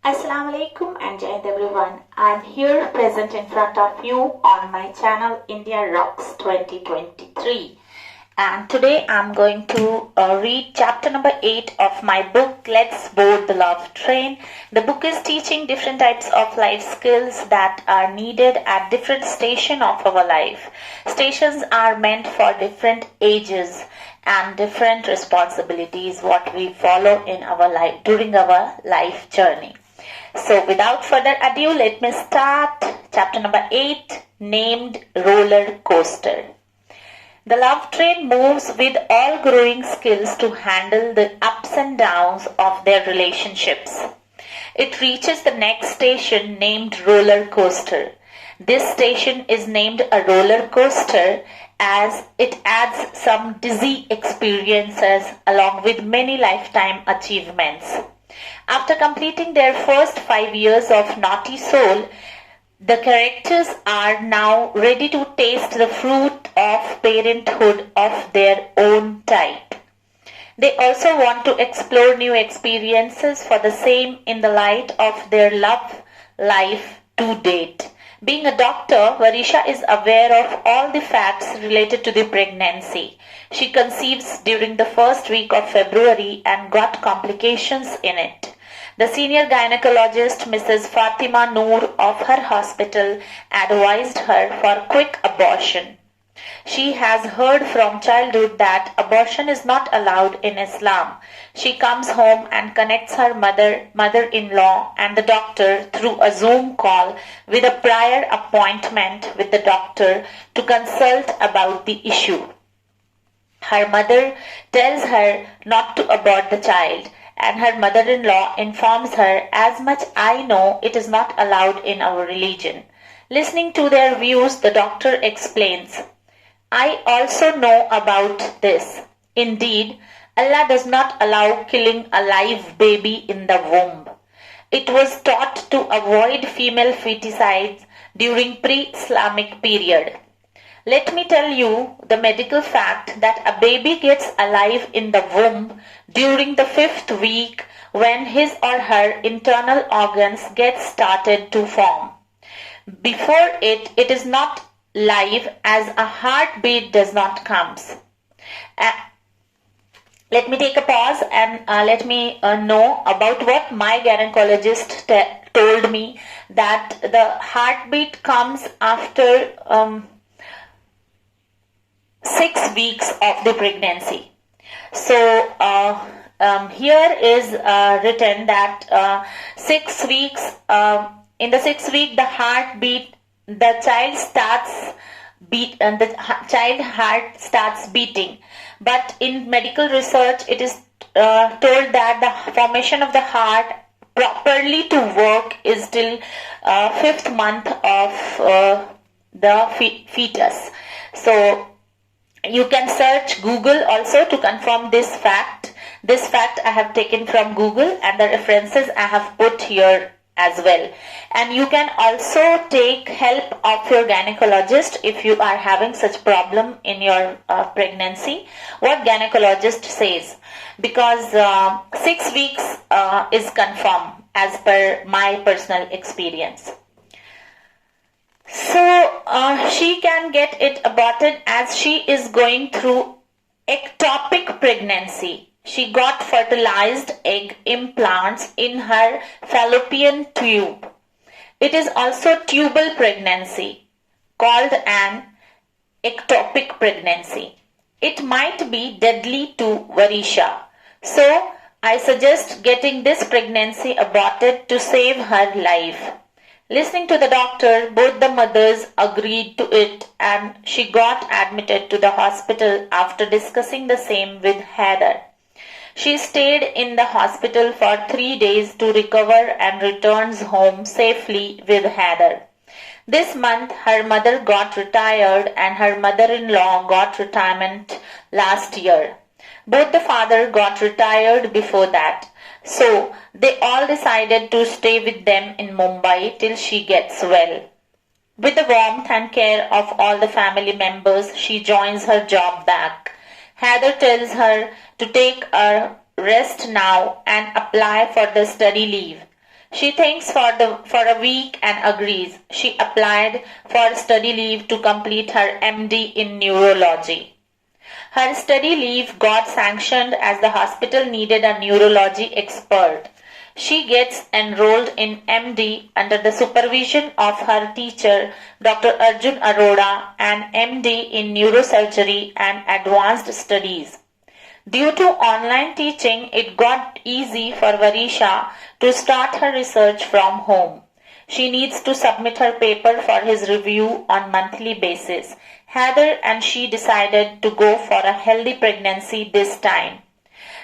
Assalamu alaikum and Jai Hind everyone. I'm here present in front of you on my channel India Rocks 2023, and today I'm going to read chapter number 8 of my book Let's Board the Love Train. The book is teaching different types of life skills that are needed at different stations of our life. Stations are meant for different ages and different responsibilities what we follow in our life during our life journey. So without further ado, let me start chapter number 8, named Roller Coaster. The love train moves with all growing skills to handle the ups and downs of their relationships. It reaches the next station named Roller Coaster. This station is named a roller coaster as it adds some dizzy experiences along with many lifetime achievements. After completing their first 5 years of naughty soul, the characters are now ready to taste the fruit of parenthood of their own type. They also want to explore new experiences for the same in the light of their love life to date. Being a doctor, Varisha is aware of all the facts related to the pregnancy. She conceives during the first week of February and got complications in it. The senior gynecologist, Mrs. Fatima Noor of her hospital, advised her for quick abortion. She has heard from childhood that abortion is not allowed in Islam. She comes home and connects her mother-in-law and the doctor through a Zoom call with a prior appointment with the doctor to consult about the issue. Her mother tells her not to abort the child, and her mother-in-law informs her, as much I know, it is not allowed in our religion. Listening to their views, the doctor explains, I also know about this. Indeed, Allah does not allow killing a live baby in the womb. It was taught to avoid female feticides during pre-Islamic period. Let me tell you the medical fact that a baby gets alive in the womb during the 5th week when his or her internal organs get started to form. Before it is not live as a heartbeat does not comes. Let me take a pause and let me know about what my gynecologist told me, that the heartbeat comes after 6 weeks of the pregnancy. So here is written that 6 weeks, in the 6th week the heartbeat, the child child heart starts beating. But in medical research it is told that the formation of the heart properly to work is till 5th month of the fetus. So you can search Google also to confirm this fact. This fact I have taken from Google and the references I have put here as well. And you can also take help of your gynecologist if you are having such problem in your pregnancy. What gynecologist says, because 6 weeks is confirmed as per my personal experience. So she can get it aborted as she is going through ectopic pregnancy. She got fertilized egg implants in her fallopian tube. It is also tubal pregnancy, called an ectopic pregnancy. It might be deadly to Varisha. So I suggest getting this pregnancy aborted to save her life. Listening to the doctor, both the mothers agreed to it and she got admitted to the hospital after discussing the same with Heather. She stayed in the hospital for 3 days to recover and returns home safely with Heather. This month, her mother got retired and her mother-in-law got retirement last year. Both the father got retired before that. So, they all decided to stay with them in Mumbai till she gets well. With the warmth and care of all the family members, she joins her job back. Heather tells her to take a rest now and apply for the study leave. She thinks for a week and agrees. She applied for study leave to complete her MD in neurology. Her study leave got sanctioned as the hospital needed a neurology expert. She gets enrolled in MD under the supervision of her teacher, Dr. Arjun Arora, and MD in neurosurgery and advanced studies. Due to online teaching, it got easy for Varisha to start her research from home. She needs to submit her paper for his review on monthly basis. Heather and she decided to go for a healthy pregnancy this time.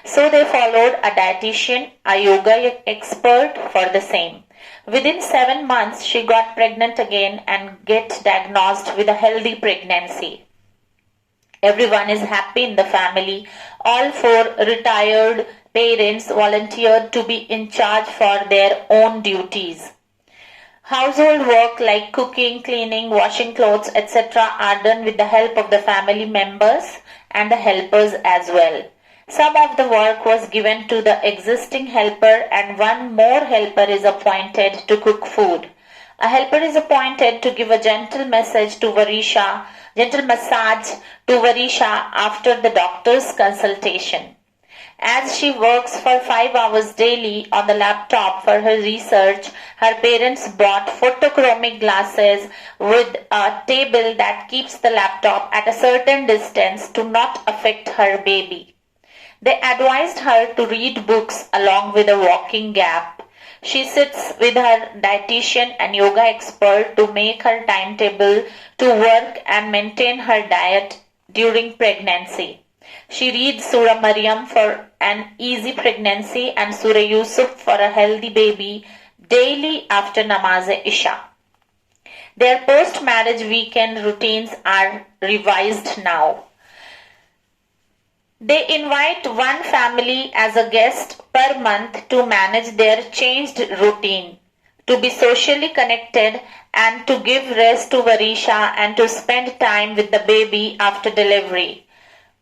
So they followed a dietitian, a yoga expert for the same. Within 7 months, she got pregnant again and get diagnosed with a healthy pregnancy. Everyone is happy in the family. All four retired parents volunteered to be in charge for their own duties. Household work like cooking, cleaning, washing clothes, etc. are done with the help of the family members and the helpers as well. Some of the work was given to the existing helper and one more helper is appointed to cook food. A helper is appointed to give a gentle massage to Varisha after the doctor's consultation. As she works for 5 hours daily on the laptop for her research, her parents bought photochromic glasses with a table that keeps the laptop at a certain distance to not affect her baby. They advised her to read books along with a walking gap. She sits with her dietitian and yoga expert to make her timetable to work and maintain her diet during pregnancy. She reads Surah Maryam for an easy pregnancy and Surah Yusuf for a healthy baby daily after Namaz-e-Isha. Their post-marriage weekend routines are revised now. They invite one family as a guest per month to manage their changed routine, to be socially connected and to give rest to Varisha and to spend time with the baby after delivery.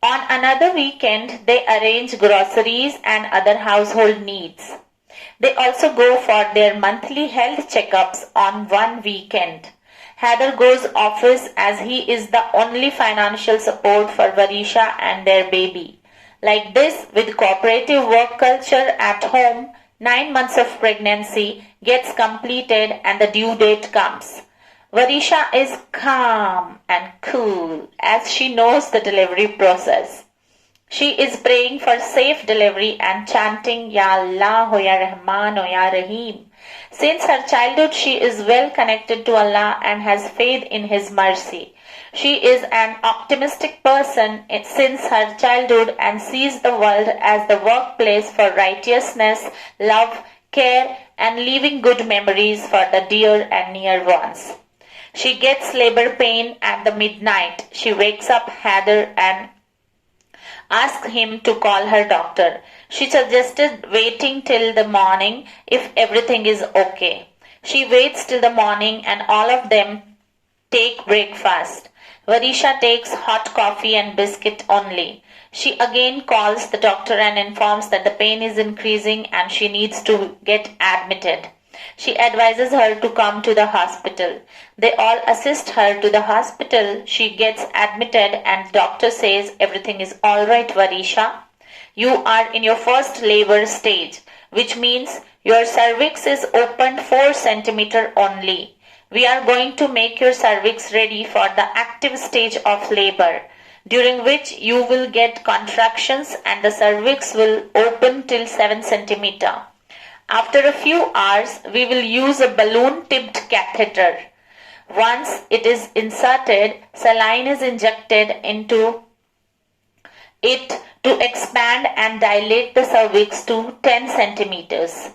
On another weekend, they arrange groceries and other household needs. They also go for their monthly health checkups on one weekend. Heather goes office as he is the only financial support for Varisha and their baby. Like this, with cooperative work culture at home, 9 months of pregnancy gets completed and the due date comes. Varisha is calm and cool as she knows the delivery process. She is praying for safe delivery and chanting Ya Allah, Ya Rahman, Ya Rahim. Since her childhood, she is well connected to Allah and has faith in His mercy. She is an optimistic person since her childhood and sees the world as the workplace for righteousness, love, care, and leaving good memories for the dear and near ones. She gets labor pain at the midnight. She wakes up Heather and asks him to call her doctor. She suggested waiting till the morning if everything is okay. She waits till the morning and all of them take breakfast. Varisha takes hot coffee and biscuit only. She again calls the doctor and informs that the pain is increasing and she needs to get admitted. She advises her to come to the hospital. They all assist her to the hospital. She gets admitted and doctor says everything is alright, Varisha. You are in your first labor stage, which means your cervix is opened 4 centimeters only. We are going to make your cervix ready for the active stage of labor, during which you will get contractions and the cervix will open till 7 centimeters. After a few hours, we will use a balloon-tipped catheter. Once it is inserted, saline is injected into it to expand and dilate the cervix to 10 centimeters.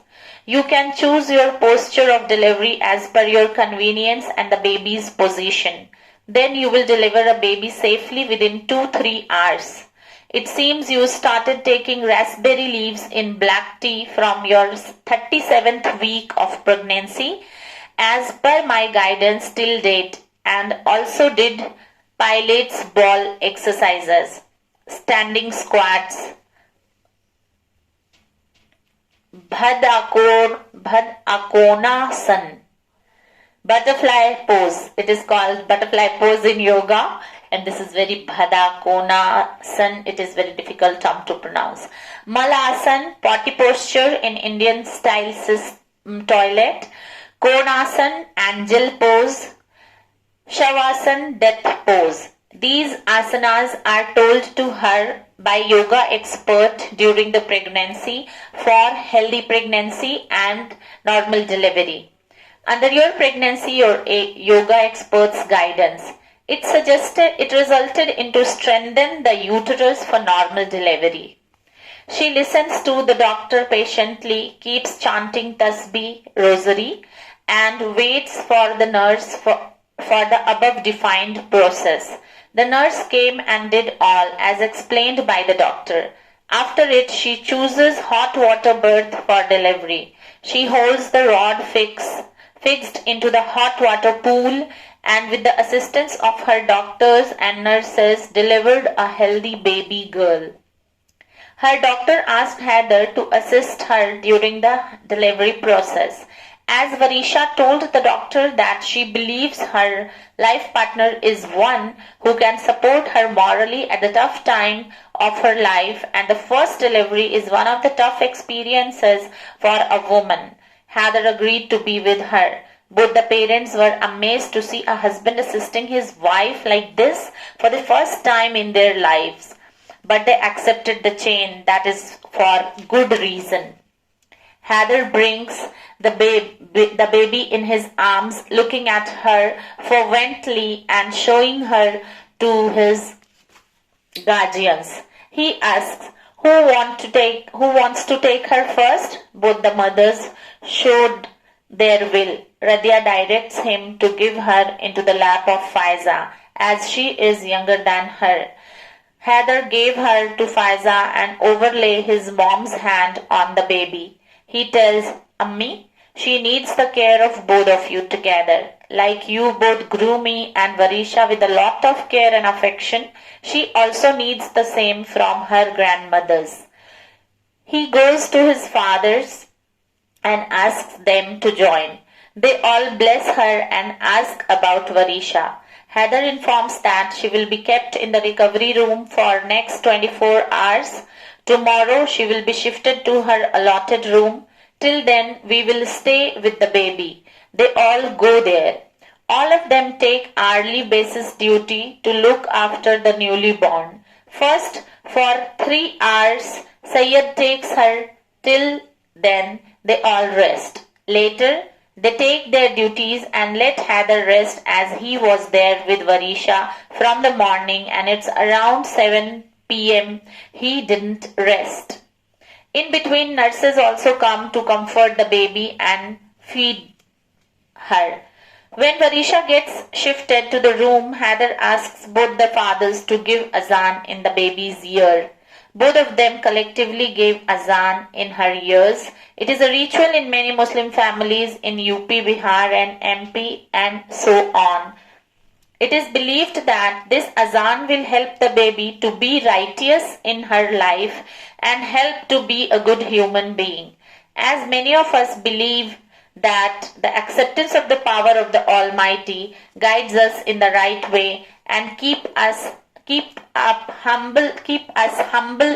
You can choose your posture of delivery as per your convenience and the baby's position. Then you will deliver a baby safely within 2-3 hours. It seems you started taking raspberry leaves in black tea from your 37th week of pregnancy as per my guidance till date and also did Pilates ball exercises, standing squats, Bhadakonasan. Butterfly pose. It is called butterfly pose in yoga, and this is very Bhadakonasan. It is very difficult term to pronounce. Malasan, potty posture in Indian style toilet. Konasan, angel pose. Shavasana, death pose. These asanas are told to her by yoga expert during the pregnancy for healthy pregnancy and normal delivery. Under your pregnancy, your yoga expert's guidance, it resulted into strengthen the uterus for normal delivery. She listens to the doctor patiently, keeps chanting tasbih, rosary, and waits for the nurse for the above defined process. The nurse came and did all as explained by the doctor. After it, she chooses hot water birth for delivery. She holds the rod fixed into the hot water pool and with the assistance of her doctors and nurses delivered a healthy baby girl. Her doctor asked Heather to assist her during the delivery process. As Varisha told the doctor that she believes her life partner is one who can support her morally at the tough time of her life, and the first delivery is one of the tough experiences for a woman. Heather agreed to be with her. Both the parents were amazed to see a husband assisting his wife like this for the first time in their lives. But they accepted the chain, that is for good reason. Heather brings the baby in his arms, looking at her fervently and showing her to his guardians. He asks, who wants to take her first? Both the mothers showed their will. Radhya directs him to give her into the lap of Faiza, as she is younger than her. Heather gave her to Faiza and overlay his mom's hand on the baby. He tells Ammi, she needs the care of both of you together. Like you both grew me and Varisha with a lot of care and affection, she also needs the same from her grandmothers. He goes to his fathers and asks them to join. They all bless her and ask about Varisha. Heather informs that she will be kept in the recovery room for next 24 hours. Tomorrow she will be shifted to her allotted room. Till then we will stay with the baby. They all go there. All of them take hourly basis duty to look after the newly born. First, for 3 hours, Sayyid takes her. Till then they all rest. Later, they take their duties and let Heather rest as he was there with Varisha from the morning, and it's around 7 p.m. He didn't rest. In between, nurses also come to comfort the baby and feed her. When Varisha gets shifted to the room, Heather asks both the fathers to give azan in the baby's ear. Both of them collectively gave azan in her ears. It is a ritual in many Muslim families in UP, Bihar and MP and so on. It is believed that this azan will help the baby to be righteous in her life and help to be a good human being. As many of us believe that the acceptance of the power of the Almighty guides us in the right way and keep us humble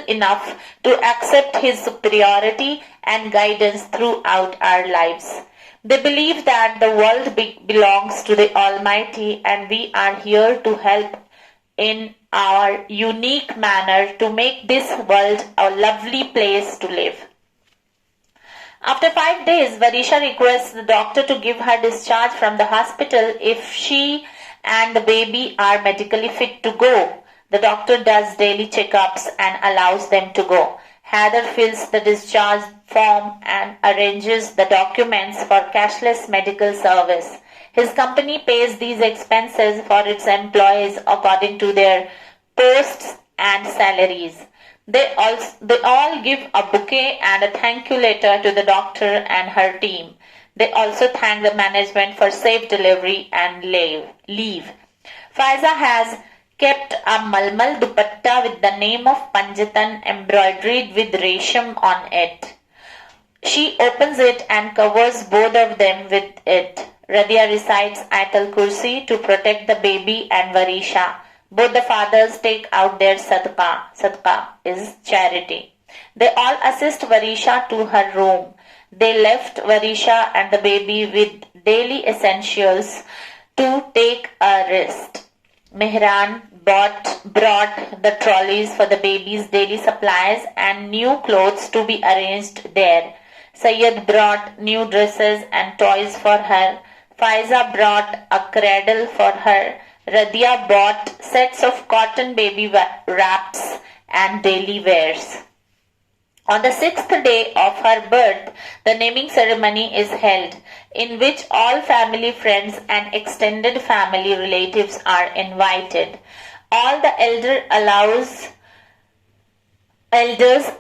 enough to accept his superiority and guidance throughout our lives. They believe that the world belongs to the Almighty and we are here to help in our unique manner to make this world a lovely place to live. After 5 days, Varisha requests the doctor to give her discharge from the hospital if she and the baby are medically fit to go. The doctor does daily checkups and allows them to go. Heather fills the discharge form and arranges the documents for cashless medical service. His company pays these expenses for its employees according to their posts and salaries. They all give a bouquet and a thank you letter to the doctor and her team. They also thank the management for safe delivery and leave. Faiza has kept a malmal dupatta with the name of Panjatan embroidered with resham on it. She opens it and covers both of them with it. Radia recites Ayatul Kursi to protect the baby and Varisha. Both the fathers take out their sadaqah. Sadaqah is charity. They all assist Varisha to her room. They left Varisha and the baby with daily essentials to take a rest. Mehran brought the trolleys for the baby's daily supplies and new clothes to be arranged there. Sayyid brought new dresses and toys for her. Faiza brought a cradle for her. Radia bought sets of cotton baby wraps and daily wears. On the 6th day of her birth, the naming ceremony is held, in which all family friends and extended family relatives are invited. All the elders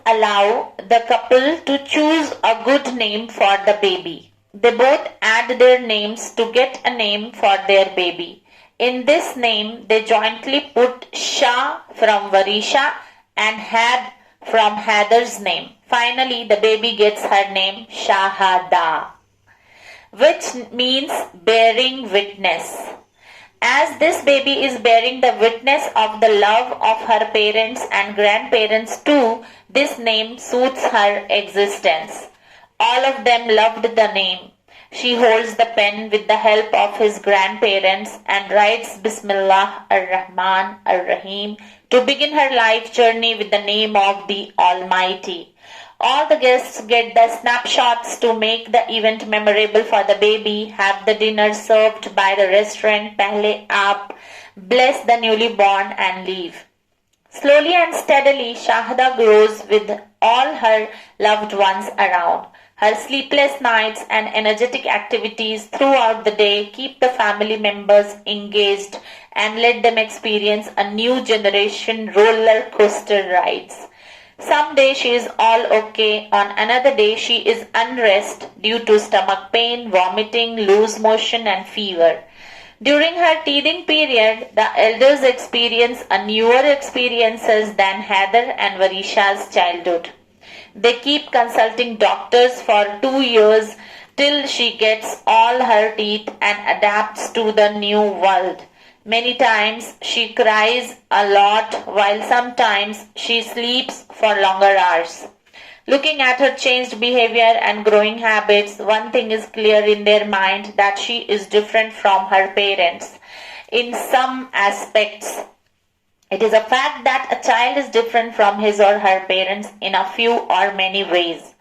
allow the couple to choose a good name for the baby. They both add their names to get a name for their baby. In this name, they jointly put Shah from Varisha and Had from Hadar's name. Finally, the baby gets her name Shahada, which means bearing witness. As this baby is bearing the witness of the love of her parents and grandparents too, this name suits her existence. All of them loved the name. She holds the pen with the help of his grandparents and writes Bismillah ar-Rahman ar-Rahim to begin her life journey with the name of the Almighty. All the guests get the snapshots to make the event memorable for the baby, have the dinner served by the restaurant, pehle aap, bless the newly born and leave. Slowly and steadily, Shahada grows with all her loved ones around. Her sleepless nights and energetic activities throughout the day keep the family members engaged and let them experience a new generation roller coaster rides. Some day she is all okay, on another day she is unrest due to stomach pain, vomiting, loose motion and fever. During her teething period, the elders experience a newer experiences than Heather and Varisha's childhood. They keep consulting doctors for 2 years till she gets all her teeth and adapts to the new world. Many times she cries a lot while sometimes she sleeps for longer hours. Looking at her changed behavior and growing habits, one thing is clear in their mind that she is different from her parents. In some aspects, it is a fact that a child is different from his or her parents in a few or many ways,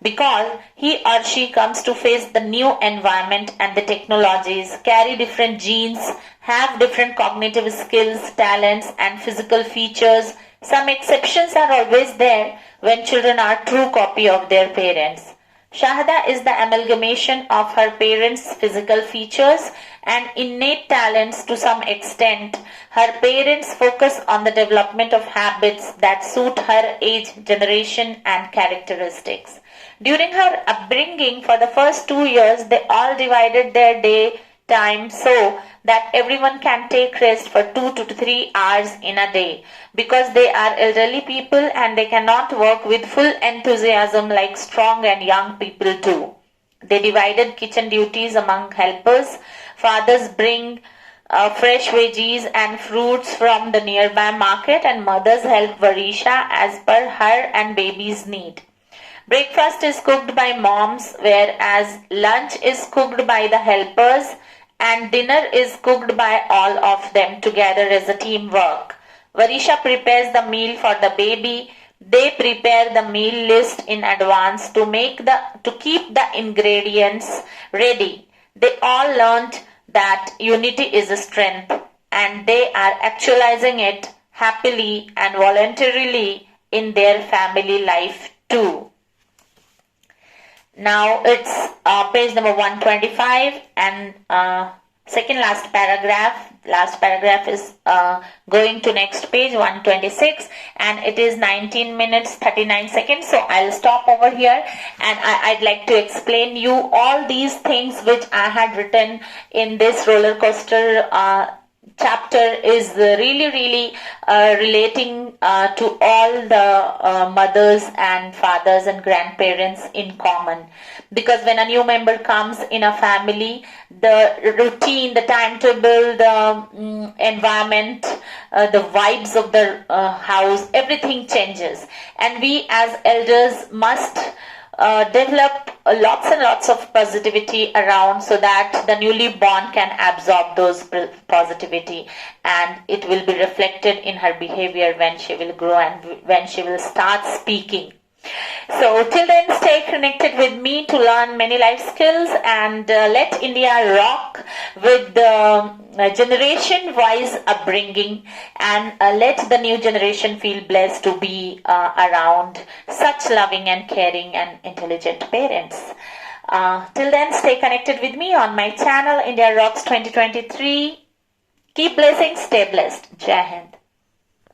because he or she comes to face the new environment and the technologies, carry different genes, have different cognitive skills, talents and physical features. Some exceptions are always there when children are true copy of their parents. Shahada is the amalgamation of her parents' physical features and innate talents to some extent. Her parents focus on the development of habits that suit her age, generation and characteristics. During her upbringing for the first 2 years, they all divided their day time so that everyone can take rest for 2 to 3 hours in a day, because they are elderly people and they cannot work with full enthusiasm like strong and young people do. They divided kitchen duties among helpers. Fathers bring fresh veggies and fruits from the nearby market and mothers help Varisha as per her and baby's need. Breakfast is cooked by moms, whereas lunch is cooked by the helpers and dinner is cooked by all of them together as a teamwork. Varisha prepares the meal for the baby. They prepare the meal list in advance to keep the ingredients ready. They all learned that unity is a strength and they are actualizing it happily and voluntarily in their family life too. Now it's page number 125 and second last paragraph. Last paragraph is going to next page 126 and it is 19 minutes 39 seconds. So I'll stop over here and I'd like to explain you all these things which I had written in this roller coaster chapter is really relating to all the mothers and fathers and grandparents in common, because when a new member comes in a family, the routine, the timetable, the environment, the vibes of the house, everything changes, and we as elders must develop lots and lots of positivity around, so that the newly born can absorb those positivity, and it will be reflected in her behavior when she will grow and when she will start speaking. So till then, stay connected with me to learn many life skills, and let India rock with the generation wise upbringing, and let the new generation feel blessed to be around such loving and caring and intelligent parents. Till then, stay connected with me on my channel India Rocks 2023. Keep blessing, stay blessed. Jai Hind.